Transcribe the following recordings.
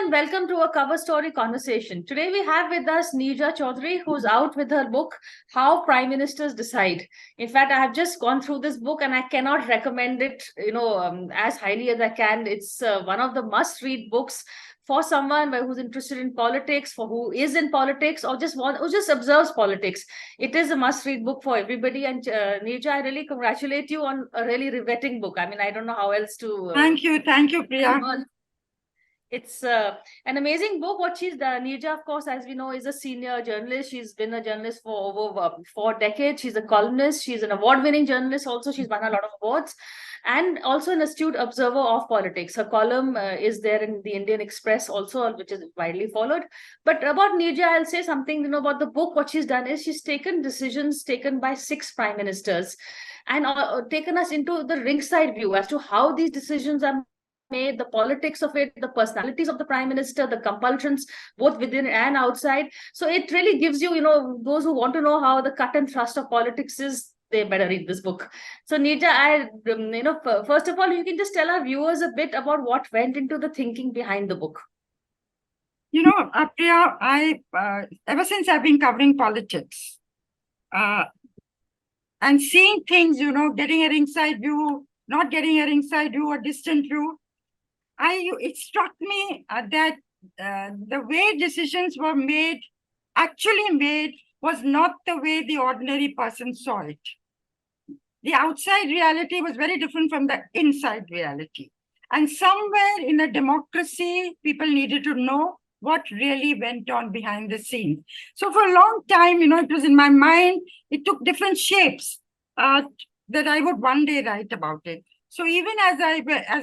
and welcome to a cover story conversation. Today we have with us Neerja Chaudhary, who's out with her book, How Prime Ministers Decide. In fact, I have just gone through this book and I cannot recommend it, as highly as I can. It's one of the must-read books for someone who's interested in politics, for who is in politics, or who just observes politics. It is a must-read book for everybody. And Neerja, I really congratulate you on a really riveting book. I mean, I don't know how else to. Thank you, Priya. It's an amazing book. What she's done, Neerja, of course, as we know, is a senior journalist. She's been a journalist for over 4 decades. She's a columnist. She's an award-winning journalist. Also, she's won a lot of awards, and also an astute observer of politics. Her column is there in the Indian Express, also, which is widely followed. But about Neerja, I'll say something. About the book. What she's done is she's taken decisions taken by 6 prime ministers, and taken us into the ringside view as to how these decisions are made, the politics of it, the personalities of the prime minister, the compulsions both within and outside. So it really gives you, those who want to know how the cut and thrust of politics is, they better read this book. So Neerja, first of all, you can just tell our viewers a bit about what went into the thinking behind the book. Priya, ever since I've been covering politics and seeing things, getting a ringside view, not getting a ringside view, a distant view, it struck me that the way decisions were actually made, was not the way the ordinary person saw it. The outside reality was very different from the inside reality. And somewhere in a democracy, people needed to know what really went on behind the scenes. So for a long time, it was in my mind, it took different shapes that I would one day write about it. So even as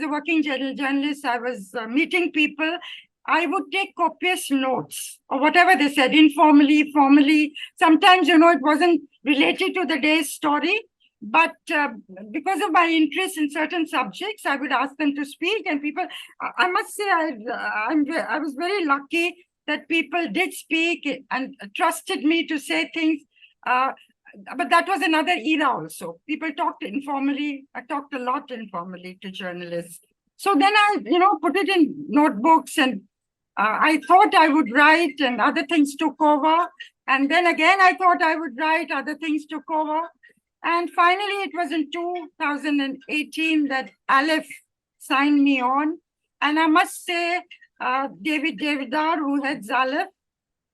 a working journalist, I was meeting people, I would take copious notes or whatever they said, informally, formally. Sometimes, it wasn't related to the day's story, but because of my interest in certain subjects, I would ask them to speak. And people, I must say, I was very lucky that people did speak and trusted me to say things. But that was another era also. People talked informally. I talked a lot informally to journalists. So then I, put it in notebooks, and I thought I would write, and other things took over. And then again, I thought I would write, other things took over. And finally, it was in 2018 that Aleph signed me on. And I must say, David Devidar, who heads Aleph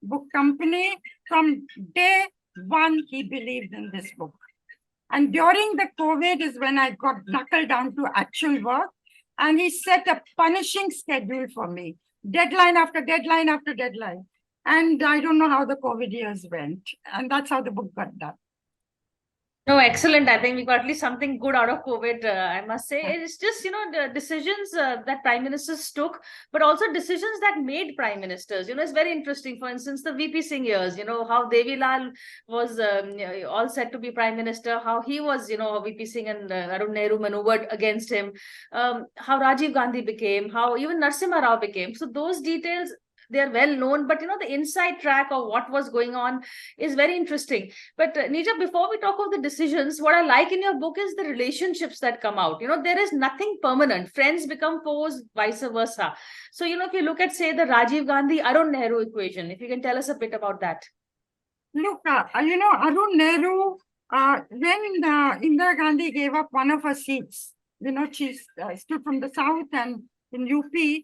Book Company, from day one, he believed in this book. And during the COVID is when I got knuckled down to actual work. And he set a punishing schedule for me, deadline after deadline after deadline. And I don't know how the COVID years went. And that's how the book got done. No, excellent. I think we got at least something good out of COVID, I must say. It's just, the decisions that prime ministers took, but also decisions that made prime ministers. It's very interesting. For instance, the VP Singh years, how Devi Lal was all set to be prime minister, how he was, VP Singh and Arun Nehru maneuvered against him, how Rajiv Gandhi became, how even Narasimha Rao became. So those details, they're well known, but the inside track of what was going on is very interesting. But Neerja, before we talk of the decisions, what I like in your book is the relationships that come out. There is nothing permanent. Friends become foes, vice versa. So, if you look at, say, the Rajiv Gandhi Arun Nehru equation, if you can tell us a bit about that. Look, Arun Nehru, when Indira Gandhi gave up one of her seats, she stood from the south and in UP,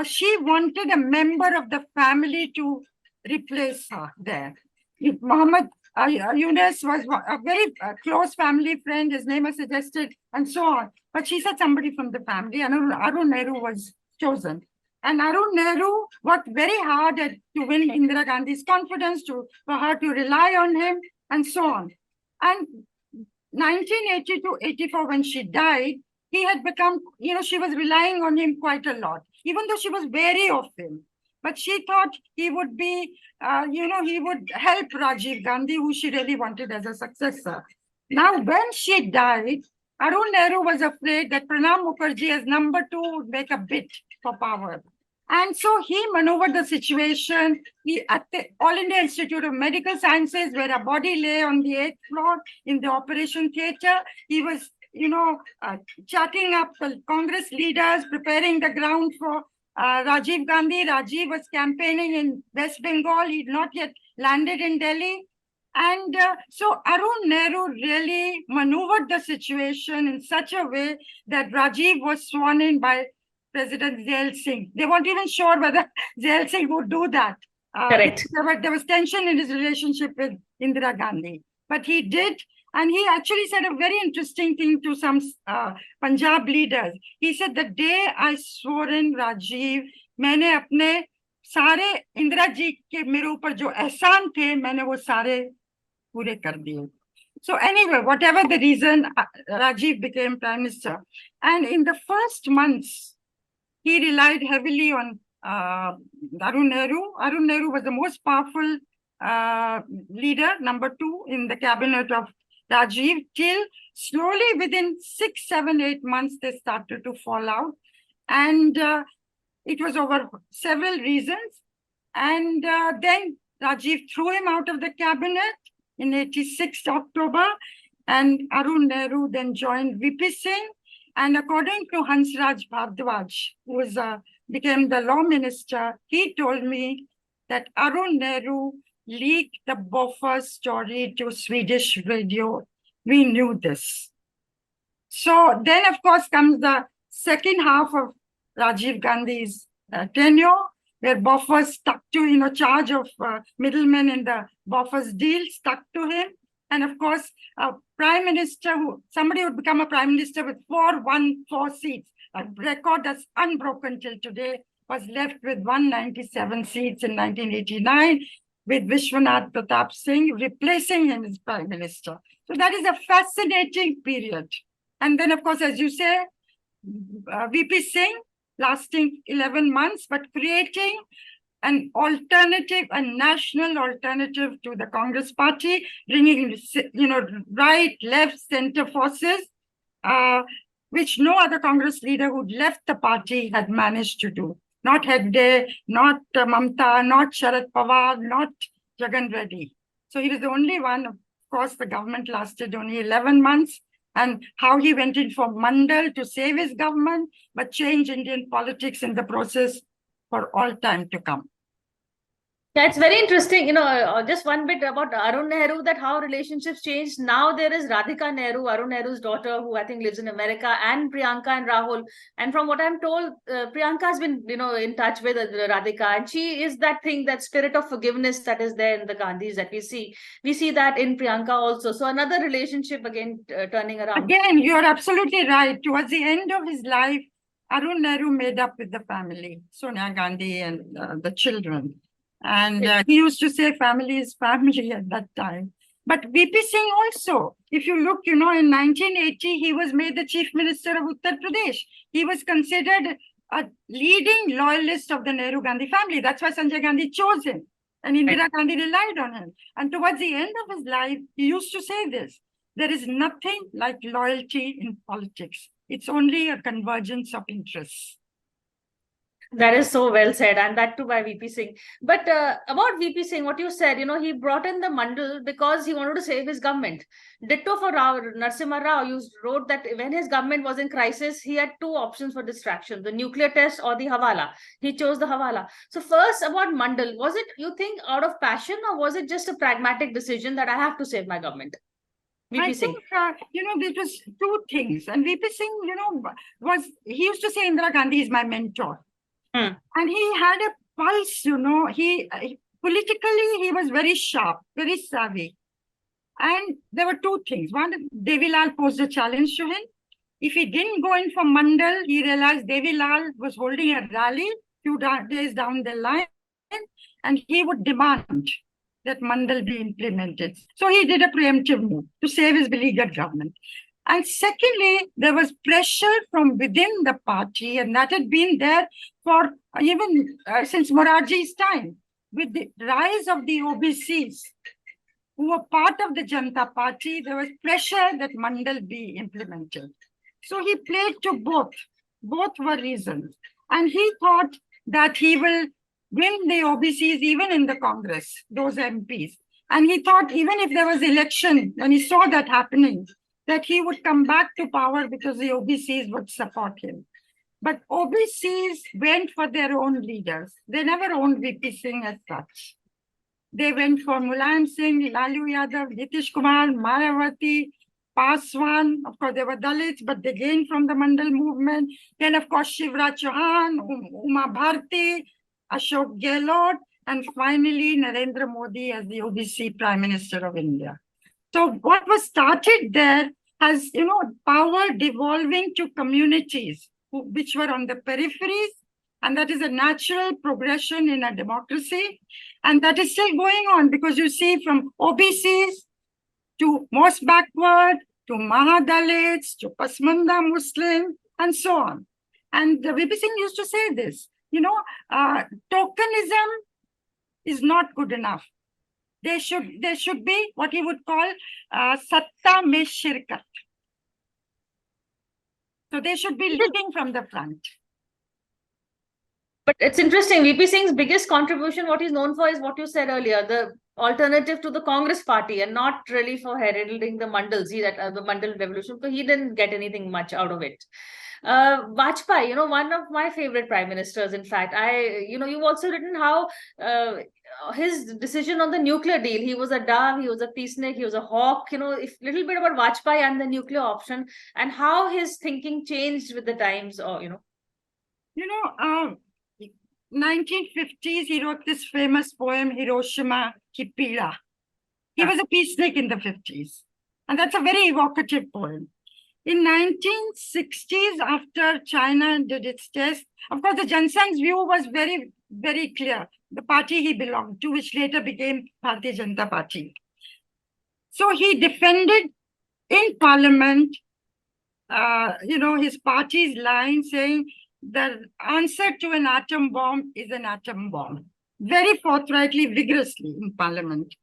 she wanted a member of the family to replace her there. Muhammad Yunus was a very close family friend, his name was suggested, and so on. But she said somebody from the family, and Arun Nehru was chosen. And Arun Nehru worked very hard to win Indira Gandhi's confidence, for her to rely on him, and so on. And 1982-84, when she died, he had become, she was relying on him quite a lot, even though she was wary of him. But she thought he would be, he would help Rajiv Gandhi, who she really wanted as a successor. Now, when she died, Arun Nehru was afraid that Pranab Mukherjee as number 2 would make a bid for power. And so he maneuvered the situation. At the All India Institute of Medical Sciences, where a body lay on the 8th floor in the operation theatre, he was chatting up the Congress leaders, preparing the ground for Rajiv Gandhi. Rajiv was campaigning in West Bengal. He'd not yet landed in Delhi. And so Arun Nehru really maneuvered the situation in such a way that Rajiv was sworn in by President Zail Singh. They weren't even sure whether Zail Singh would do that. Correct. There was tension in his relationship with Indira Gandhi. But he did. And he actually said a very interesting thing to some Punjab leaders. He said, the day I swore in Rajiv, मैंने अपने सारे इंदिरा जी के मेरे ऊपर जो एहसान थे मैंने वो सारे पूरे कर दिए. So anyway, whatever the reason, Rajiv became prime minister. And in the first months, he relied heavily on Arun Nehru. Arun Nehru was the most powerful leader, number 2 in the cabinet of Rajiv, till slowly within 6, 7, 8 months, they started to fall out. And it was over several reasons. And then Rajiv threw him out of the cabinet in 86 October. And Arun Nehru then joined VP Singh. And according to Hansraj Bhardwaj, who was, became the law minister, he told me that Arun Nehru leaked the Bofors story to Swedish radio. We knew this. So then, of course, comes the second half of Rajiv Gandhi's tenure, where Bofors stuck to, charge of middlemen in the Bofors deal, stuck to him. And of course, a prime minister, somebody would become a prime minister with 414 seats, a record that's unbroken till today, was left with 197 seats in 1989, with Vishwanath Pratap Singh replacing him as prime minister. So that is a fascinating period. And then, of course, as you say, VP Singh lasting 11 months, but creating an alternative, a national alternative to the Congress party, bringing, right, left, center forces, which no other Congress leader who'd left the party had managed to do. Not Hegde, not Mamta, not Sharad Pawar, not Jagan Reddy. So he was the only one. Of course, the government lasted only 11 months. And how he went in for Mandal to save his government, but change Indian politics in the process for all time to come. That's very interesting. Just one bit about Arun Nehru, that how relationships changed. Now there is Radhika Nehru, Arun Nehru's daughter, who I think lives in America, and Priyanka and Rahul. And from what I'm told, Priyanka has been, in touch with Radhika, and she is that thing, that spirit of forgiveness that is there in the Gandhis that we see. We see that in Priyanka also. So another relationship again turning around. Again, you're absolutely right. Towards the end of his life, Arun Nehru made up with the family, Sonia Gandhi and the children. And he used to say family is family at that time. But VP Singh also, if you look, in 1980, he was made the chief minister of Uttar Pradesh. He was considered a leading loyalist of the Nehru Gandhi family. That's why Sanjay Gandhi chose him. And Indira Gandhi relied on him. And towards the end of his life, he used to say this: there is nothing like loyalty in politics. It's only a convergence of interests. That is so well said, and that too by VP Singh. But about VP Singh, what you said, he brought in the Mandal because he wanted to save his government. Ditto for Narasimha Rao. You wrote that when his government was in crisis, he had 2 options for distraction: the nuclear test or the Hawala. He chose the Hawala. So first, about Mandal, was it, you think, out of passion, or was it just a pragmatic decision that I have to save my government? VP Singh. I think, there was 2 things. And VP Singh, he used to say Indira Gandhi is my mentor. And he had a pulse, he politically, he was very sharp, very savvy. And there were 2 things. One, Devi Lal posed a challenge to him. If he didn't go in for Mandal, he realized Devi Lal was holding a rally few days down the line, and he would demand that Mandal be implemented. So he did a preemptive move to save his beleaguered government. And secondly, there was pressure from within the party, and that had been there for even since Morarji's time. With the rise of the OBCs, who were part of the Janata Party, there was pressure that Mandal be implemented. So he played to both. Both were reasons. And he thought that he will win the OBCs even in the Congress, those MPs. And he thought even if there was election, and he saw that happening, that he would come back to power because the OBCs would support him. But OBCs went for their own leaders. They never owned VP Singh as such. They went for Mulayam Singh, Lalu Yadav, Nitish Kumar, Mayawati, Paswan. Of course, they were Dalits, but they gained from the Mandal movement. Then, of course, Shivraj Chauhan, Uma Bharti, Ashok Gehlot, and finally Narendra Modi as the OBC Prime Minister of India. So what was started there has, power devolving to communities which were on the peripheries, and that is a natural progression in a democracy. And that is still going on because you see from OBCs to most backward, to Mahadalits, to Pasmanda Muslim, and so on. And VP Singh used to say this, tokenism is not good enough. There should be what he would call satta mein shirkat. So they should be leading from the front. But it's interesting. VP Singh's biggest contribution, what he's known for, is what you said earlier, the alternative to the Congress party, and not really for heralding the Mandals, the Mandal revolution, because he didn't get anything much out of it. Vajpayee, one of my favorite prime ministers. In fact, you've also written how his decision on the nuclear deal. He was a dove, he was a peacenik, he was a hawk. If little bit about Vajpayee and the nuclear option, and how his thinking changed with the times, or 1950s, he wrote this famous poem, Hiroshima Ki Peeda. He was a peacenik in the 50s. And that's a very evocative poem. In 1960s, after China did its test, of course, the Jansang's view was very, very clear. The party he belonged to, which later became Bharatiya Janata Party. So he defended in parliament, his party's line saying the answer to an atom bomb is an atom bomb. Very forthrightly, vigorously in parliament.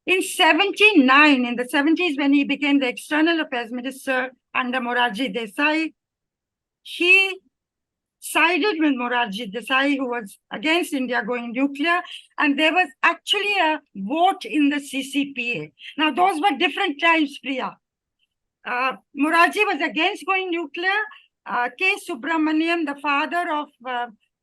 In 79, in the 70s, when he became the External Affairs Minister under Morarji Desai, he sided with Morarji Desai, who was against India going nuclear, and there was actually a vote in the CCPA. Now, those were different times, Priya. Morarji was against going nuclear. K. Subramaniam, the father of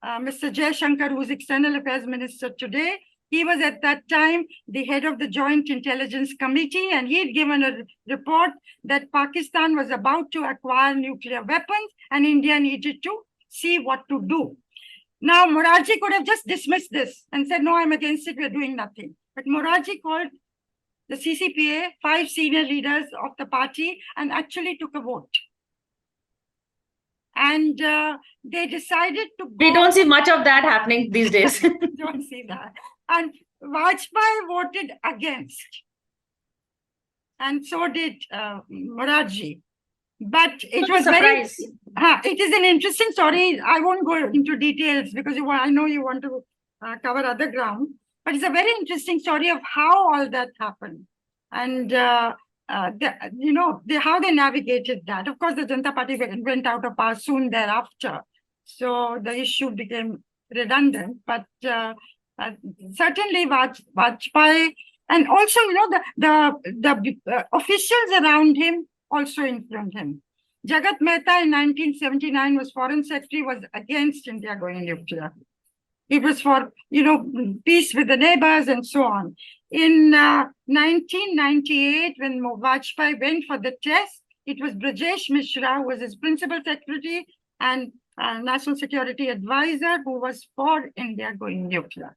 Mr. Jaishankar, who's External Affairs Minister today, he was at that time the head of the Joint Intelligence Committee, and he had given a report that Pakistan was about to acquire nuclear weapons and India needed to see what to do. Now, Morarji could have just dismissed this and said, no, I'm against it, we're doing nothing. But Morarji called the CCPA, 5 senior leaders of the party, and actually took a vote. And they decided to go. We don't see much of that happening these days. Don't see that. And Vajpayee voted against. And so did Morarji. But it was surprise. It is an interesting story. I won't go into details because I know you want to cover other ground. But it's a very interesting story of how all that happened. And how they navigated that. Of course, the Janata Party went out of power soon thereafter. So the issue became redundant. But certainly Vajpayee, and also, the officials around him also influenced him. Jagat Mehta in 1979 was foreign secretary, was against India going nuclear. It was for, peace with the neighbors and so on. In 1998, when Vajpayee went for the test, it was Brajesh Mishra, who was his principal secretary and national security advisor, who was for India going nuclear.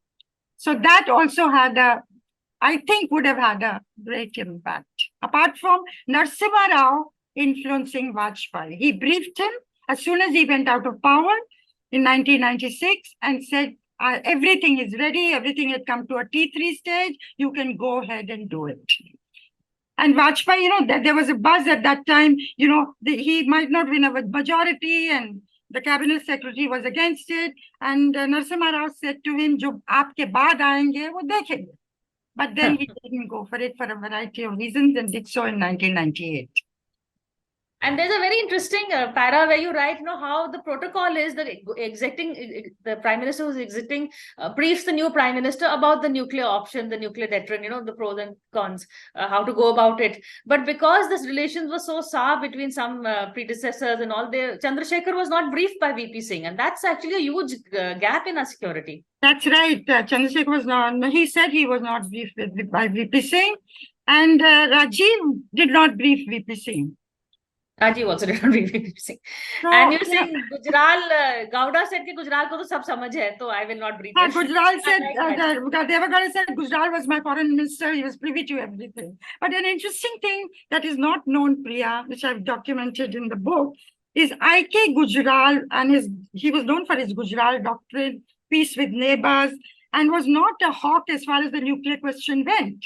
So that also would have had a great impact. Apart from Narasimha Rao influencing Vajpayee. He briefed him as soon as he went out of power in 1996 and said, everything is ready, everything had come to a T3 stage, you can go ahead and do it. And Vajpayee, there was a buzz at that time, he might not win a majority and the cabinet secretary was against it. And Narasimha Rao said to him, "Jo aapke baad aayenge, wo dekhenge." But then he didn't go for it for a variety of reasons and did so in 1998. And there's a very interesting para where you write, how the protocol is that the prime minister who's exiting briefs the new prime minister about the nuclear option, the nuclear deterrent, the pros and cons, how to go about it. But because this relations were so sour between some predecessors and all, Chandrasekhar was not briefed by VP Singh, and that's actually a huge gap in our security. That's right. Chandrasekhar was not. He said he was not briefed by VP Singh, and Rajiv did not brief VP Singh. Rajiv also did not brief VP Singh. So, and you're saying Gujral, Gowda said कि Gujral को तो सब समझ है, so I will not brief him. Gujral said, Devagowda said Gujral was my foreign minister, he was privy to everything. But an interesting thing that is not known, Priya, which I've documented in the book, is I.K. Gujral, and he was known for his Gujral doctrine, peace with neighbors, and was not a hawk as far as the nuclear question went.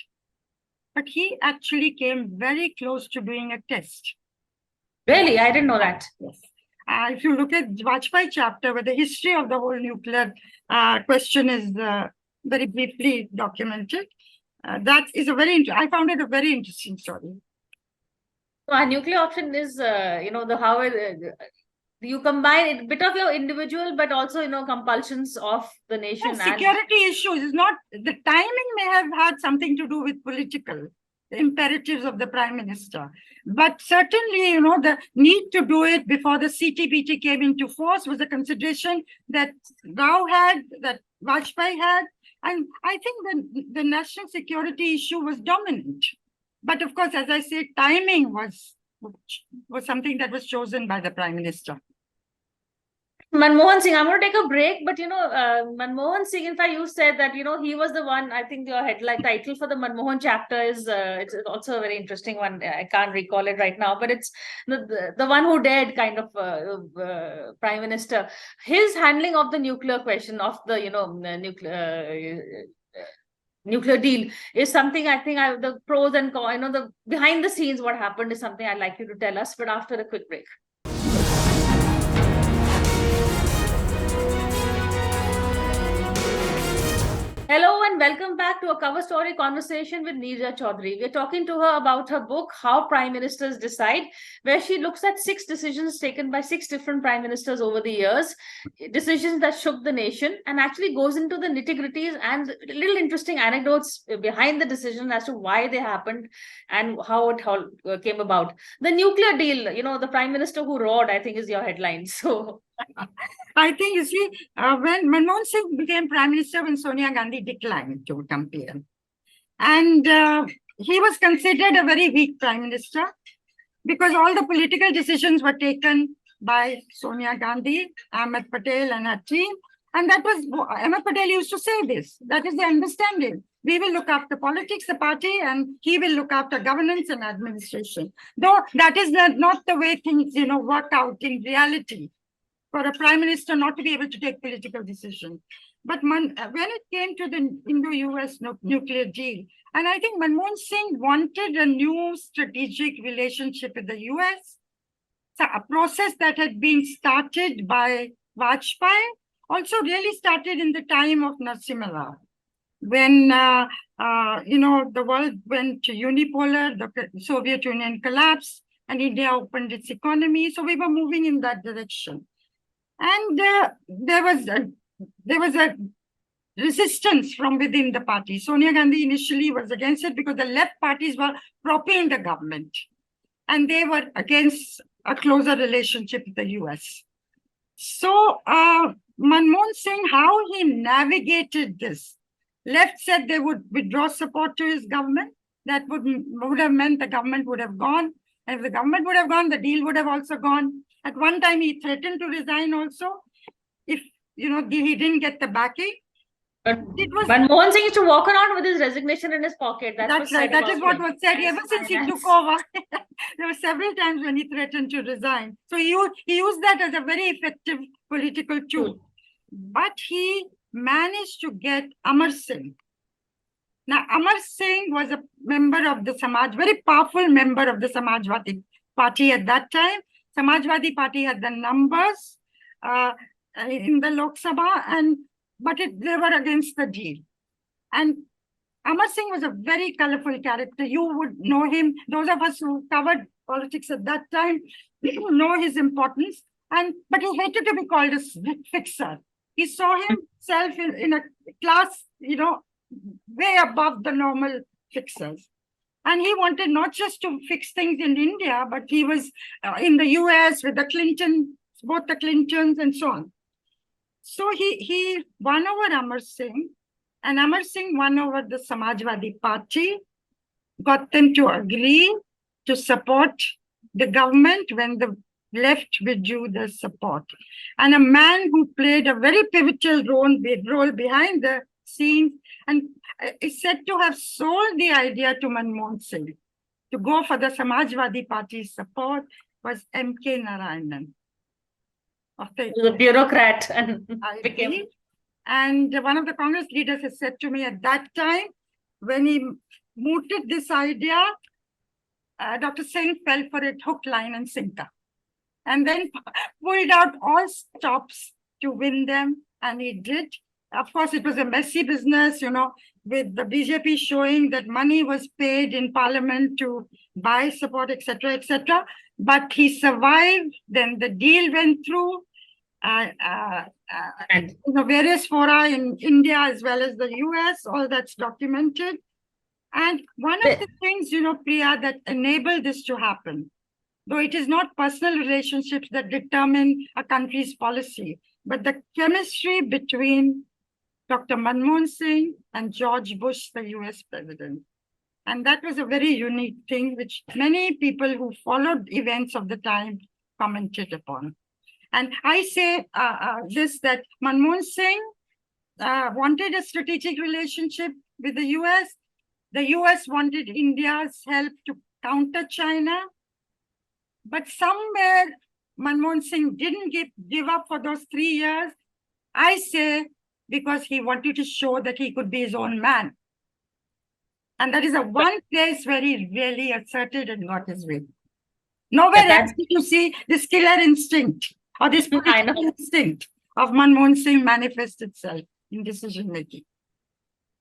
But he actually came very close to doing a test. Really? I didn't know that. Yes. If you look at Vajpayee chapter, where the history of the whole nuclear question is very briefly documented, that is I found it a very interesting story. So our nuclear option is, how you combine a bit of your individual, but also, compulsions of the nation. Yes, security issues is not, the timing may have had something to do with political imperatives of the prime minister. But certainly, the need to do it before the CTBT came into force was a consideration that Rao had, that Vajpayee had. And I think the national security issue was dominant. But of course, as I said, timing was something that was chosen by the prime minister. Manmohan Singh, I'm going to take a break, but Manmohan Singh, in fact, you said that, he was the one. I think your headline title for the Manmohan chapter is, it's also a very interesting one. I can't recall it right now, but it's the one who dared kind of prime minister. His handling of the nuclear question, of the, nuclear deal is something I think the pros and cons, the behind the scenes, what happened is something I'd like you to tell us, but after a quick break. Hello and welcome back to a cover story conversation with Neerja Chaudhary. We're talking to her about her book, How Prime Ministers Decide, where she looks at 6 decisions taken by 6 different prime ministers over the years, decisions that shook the nation, and actually goes into the nitty-gritties and little interesting anecdotes behind the decision as to why they happened and how it all came about. The nuclear deal, the prime minister who roared, I think is your headline. So I think, you see, when Manmohan Singh became prime minister, when Sonia Gandhi declined to compare, and he was considered a very weak prime minister because all the political decisions were taken by Sonia Gandhi, Ahmed Patel and her team. And that was, Ahmed Patel used to say this, that is the understanding. We will look after politics, the party, and he will look after governance and administration. Though that is not the way things, work out in reality, for a prime minister not to be able to take political decisions. But when it came to the Indo-US nuclear deal, and I think Manmohan Singh wanted a new strategic relationship with the US, so a process that had been started by Vajpayee, also really started in the time of Narasimha Rao, when the world went unipolar, the Soviet Union collapsed, and India opened its economy. So we were moving in that direction. And there was a resistance from within the party. Sonia Gandhi initially was against it because the left parties were propping the government, and they were against a closer relationship with the US. So Manmohan Singh, how he navigated this, left said they would withdraw support to his government. That would have meant the government would have gone. And if the government would have gone, the deal would have also gone. At one time, he threatened to resign also if, he didn't get the backing. But Manmohan Singh used to walk around with his resignation in his pocket. That's right. That is what was said ever since he took over. There were several times when he threatened to resign. So he used that as a very effective political tool. But he managed to get Amar Singh. Now, Amar Singh was a member of the very powerful member of the Samajwadi Party at that time. Samajwadi Party had the numbers in the Lok Sabha, but they were against the deal. And Amar Singh was a very colorful character. You would know him. Those of us who covered politics at that time, know his importance, but he hated to be called a fixer. He saw himself in a class, way above the normal fixers. And he wanted not just to fix things in India, but he was in the US with the Clintons, both the Clintons and so on. So he won over Amar Singh, and Amar Singh won over the Samajwadi Party, got them to agree to support the government when the left withdrew their support. And a man who played a very pivotal role behind the scenes and is said to have sold the idea to Manmohan Singh to go for the Samajwadi Party's support was M.K. Narayanan. The bureaucrat and became. And one of the Congress leaders has said to me at that time, when he mooted this idea, Dr. Singh fell for it hook, line, and sinker, and then pulled out all stops to win them, and he did. Of course, it was a messy business, with the BJP showing that money was paid in parliament to buy support, etc., etc. But he survived. Then the deal went through. And various fora in India as well as the US, all that's documented. And one of the things, Priya, that enabled this to happen, though it is not personal relationships that determine a country's policy, but the chemistry between Dr. Manmohan Singh and George Bush, the US president. And that was a very unique thing, which many people who followed events of the time commented upon. And I say this, that Manmohan Singh wanted a strategic relationship with the US. The US wanted India's help to counter China. But somewhere Manmohan Singh didn't give up for those 3 years. I say because he wanted to show that he could be his own man. And that is the one place where he really asserted and got his way. Nowhere else did you see this killer instinct or this political instinct of Manmohan Singh manifest itself in decision making.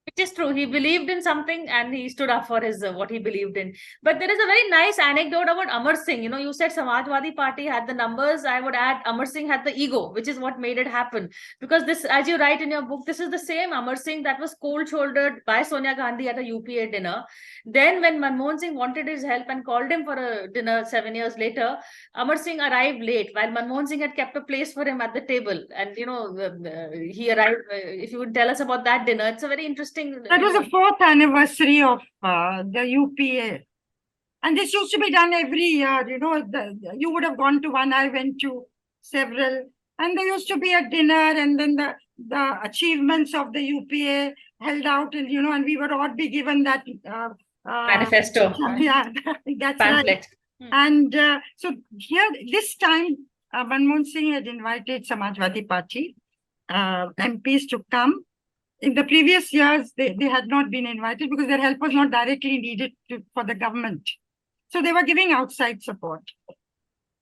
Which is true. He believed in something and he stood up for his what he believed in. But there is a very nice anecdote about Amar Singh. You said Samajwadi Party had the numbers. I would add Amar Singh had the ego, which is what made it happen. Because this, as you write in your book, this is the same Amar Singh that was cold-shouldered by Sonia Gandhi at a UPA dinner. Then when Manmohan Singh wanted his help and called him for a dinner 7 years later, Amar Singh arrived late while Manmohan Singh had kept a place for him at the table. And, he arrived. If you would tell us about that dinner, it's a very interesting. That was the 4th anniversary of the UPA. And this used to be done every year. You would have gone to one, I went to several. And there used to be a dinner, and then the achievements of the UPA held out, and we would all be given that manifesto. Yeah, that's pamphlet. Right. And so here, this time, Manmohan Singh had invited Samajwadi Party MPs to come. In the previous years, they had not been invited because their help was not directly needed for the government. So they were giving outside support.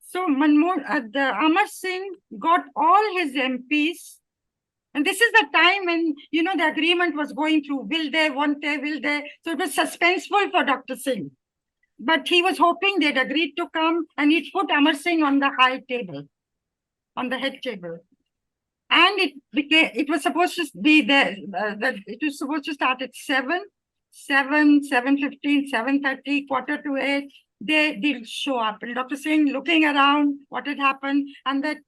So Amar Singh got all his MPs. And this is the time when, the agreement was going through. Will they, won't they, will they? So it was suspenseful for Dr. Singh. But he was hoping they'd agreed to come, and he put Amar Singh on the high table, on the head table. And it was supposed to be there. It was supposed to start at 7, 7:15, 7:30, 7:45. They didn't show up. And Dr. Singh looking around what had happened, and that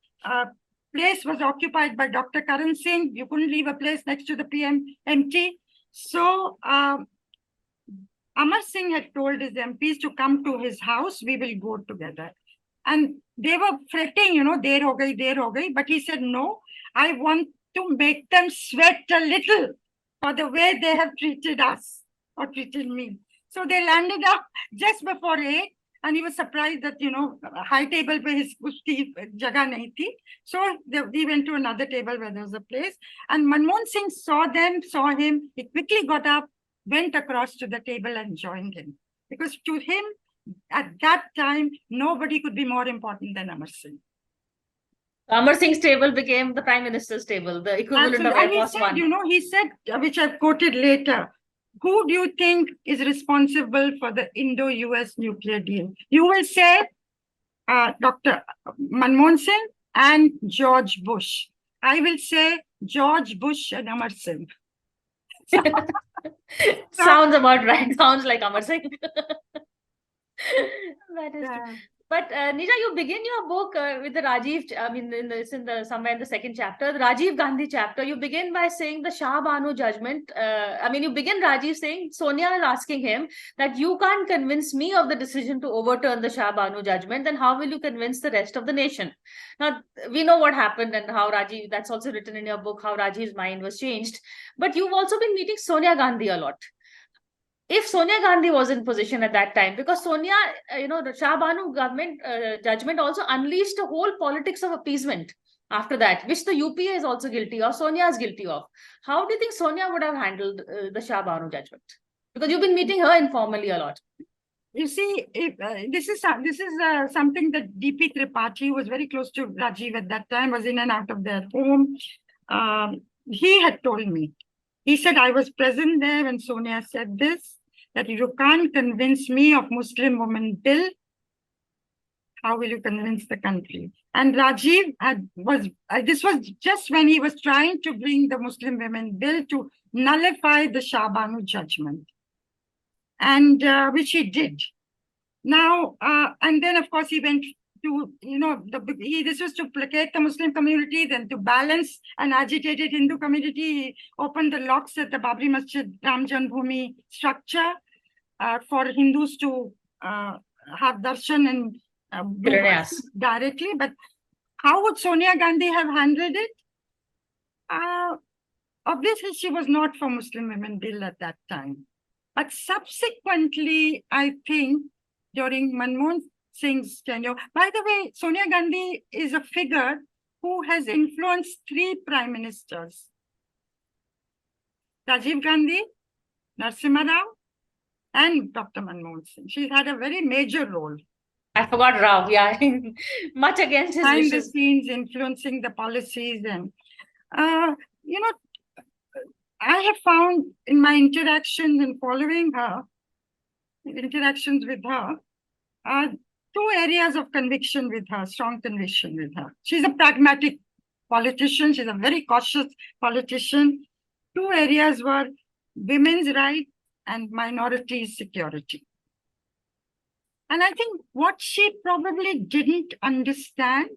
place was occupied by Dr. Karan Singh. You couldn't leave a place next to the PM empty. So Amar Singh had told his MPs to come to his house. We will go together. And they were fretting, der ho gayi, but he said, no, I want to make them sweat a little for the way they have treated us or treated me. So they landed up just before 8, and he was surprised that, high table pe his kushti jagah nahi thi. So we went to another table where there was a place. And Manmohan Singh saw him. He quickly got up, went across to the table and joined him. Because to him, at that time, nobody could be more important than Amar Singh. Amar Singh's table became the Prime Minister's table, the equivalent of Air Force One. He said, which I've quoted later, who do you think is responsible for the Indo-US nuclear deal? You will say Dr. Manmohan Singh and George Bush. I will say George Bush and Amar Singh. Sounds about right. Sounds like Amar Singh. That is true. Yeah. But Nija, you begin your book with the Rajiv. I mean, somewhere in the second chapter, the Rajiv Gandhi chapter. You begin by saying the Shah Banu judgment. I mean, you begin Rajiv saying Sonia is asking him that you can't convince me of the decision to overturn the Shah Banu judgment. Then how will you convince the rest of the nation? Now we know what happened and how Rajiv. That's also written in your book how Rajiv's mind was changed. But you've also been meeting Sonia Gandhi a lot. If Sonia Gandhi was in position at that time, because Sonia, the Shah Banu government judgment also unleashed a whole politics of appeasement after that, which the UPA is also guilty of, Sonia is guilty of. How do you think Sonia would have handled the Shah Banu judgment? Because you've been meeting her informally a lot. You see, this is something that DP Tripathi, who was very close to Rajiv at that time, was in and out of their home. He had told me. He said, I was present there when Sonia said this, that you can't convince me of Muslim women bill. How will you convince the country? And Rajiv this was just when he was trying to bring the Muslim women bill to nullify the Shah Banu judgment. And which he did. Now, and then of course he went to, this was to placate the Muslim community, then to balance an agitated Hindu community. He opened the locks at the Babri Masjid Ram Janmabhoomi structure for Hindus to have darshan and directly. But how would Sonia Gandhi have handled it? Obviously, she was not for Muslim women bill at that time. But subsequently, I think during Manmohan Singh's tenure, by the way, Sonia Gandhi is a figure who has influenced 3 prime ministers. Rajiv Gandhi, Narasimha Rao, and Dr. Manmohan Singh. She's had a very major role. I forgot Rao, yeah. Much against his behind wishes. The scenes, influencing the policies. And, I have found in my interactions and following her, interactions with her, 2 areas of conviction with her, strong conviction with her. She's a pragmatic politician. She's a very cautious politician. 2 areas were women's rights and minorities security. And I think what she probably didn't understand,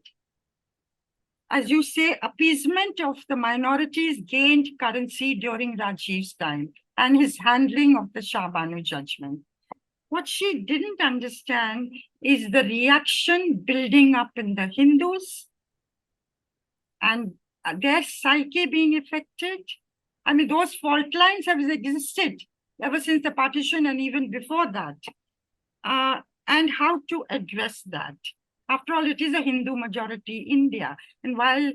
as you say, appeasement of the minorities gained currency during Rajiv's time and his handling of the Shah Banu judgment. What she didn't understand is the reaction building up in the Hindus and their psyche being affected. I mean, those fault lines have existed ever since the partition and even before that. And how to address that. After all, it is a Hindu majority India. And while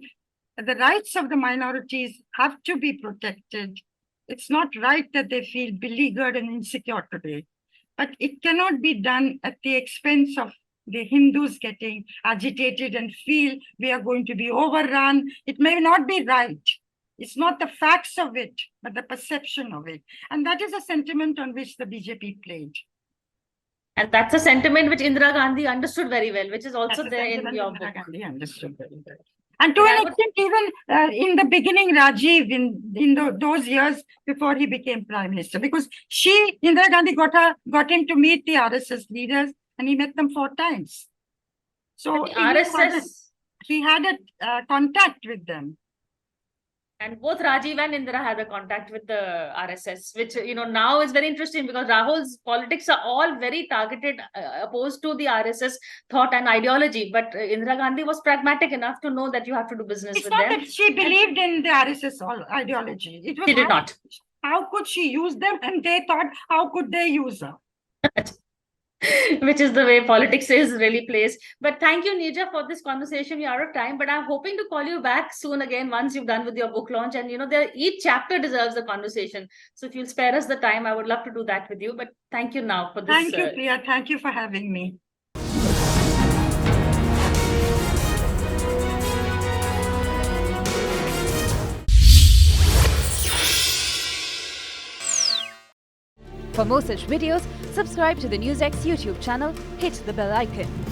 the rights of the minorities have to be protected, it's not right that they feel beleaguered and insecure today. But it cannot be done at the expense of the Hindus getting agitated and feel we are going to be overrun. It may not be right. It's not the facts of it, but the perception of it. And that is a sentiment on which the BJP played. And that's a sentiment which Indira Gandhi understood very well, which is also there in your book. Gandhi understood very well. And to an extent, even in the beginning, Rajiv, in those years before he became prime minister, because Indira Gandhi got him to meet the RSS leaders, and he met them 4 times. So he had a contact with them. And both Rajiv and Indira had a contact with the RSS, which, now is very interesting because Rahul's politics are all very targeted, opposed to the RSS thought and ideology. But Indira Gandhi was pragmatic enough to know that you have to do business with them. It's not that she believed in the RSS ideology. It was she did not. How could she use them? And they thought, how could they use her? Which is the way politics is really placed. But thank you, Nija, for this conversation. We're out of time, but I'm hoping to call you back soon again once you've done with your book launch. And each chapter deserves a conversation. So if you'll spare us the time, I would love to do that with you. But thank you now for this. Thank you, Priya. Thank you for having me. For more such videos, subscribe to the NewsX YouTube channel, hit the bell icon.